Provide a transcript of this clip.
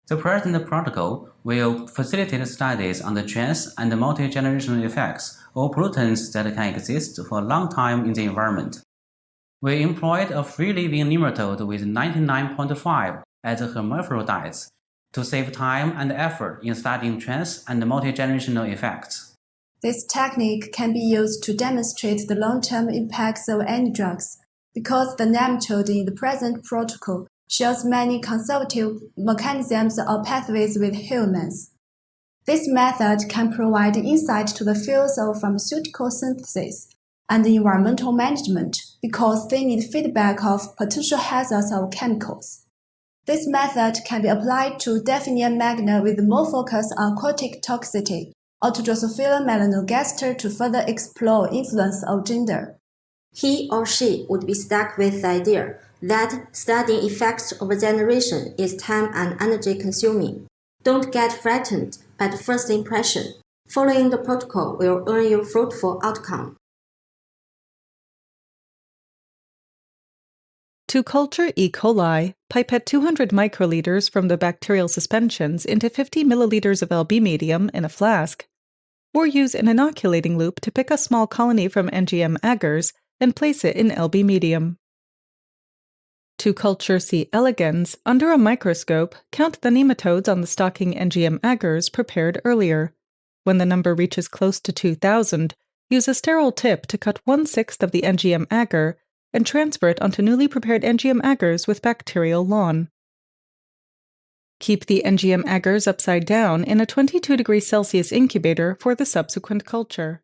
The present protocol will facilitate studies on the trans and multi-generational effects of pollutants that can exist for a long time in the environment. We employed a free-living nematode with 99.5 as hermaphrodites to save time and effort in studying trans and multi-generational effects. This technique can be used to demonstrate the long-term impacts of any drugs, because the nematode in the present protocol shows many conservative mechanisms or pathways with humans. This method can provide insight to the fields of pharmaceutical synthesis and environmental management because they need feedback of potential hazards of chemicals. This method can be applied to Daqiang magna with more focus on aquatic toxicity or to Drosophila melanogaster to further explore influence of gender. He or she would be stuck with the idea that studying effects over generation is time and energy consuming. Don't get frightened by the first impression. Following the protocol will earn you fruitful outcome. To culture E. coli, pipette 200 microliters from the bacterial suspensions into 50 milliliters of Lb medium in a flask, or use an inoculating loop to pick a small colony from NGM agars and place it in Lb medium. To culture C. elegans, under a microscope, count the nematodes on the stocking NGM agars prepared earlier. When the number reaches close to 2,000, use a sterile tip to cut 1/6 of the NGM agar and transfer it onto newly prepared NGM agars with bacterial lawn. Keep the NGM agars upside down in a 22 degrees Celsius incubator for the subsequent culture.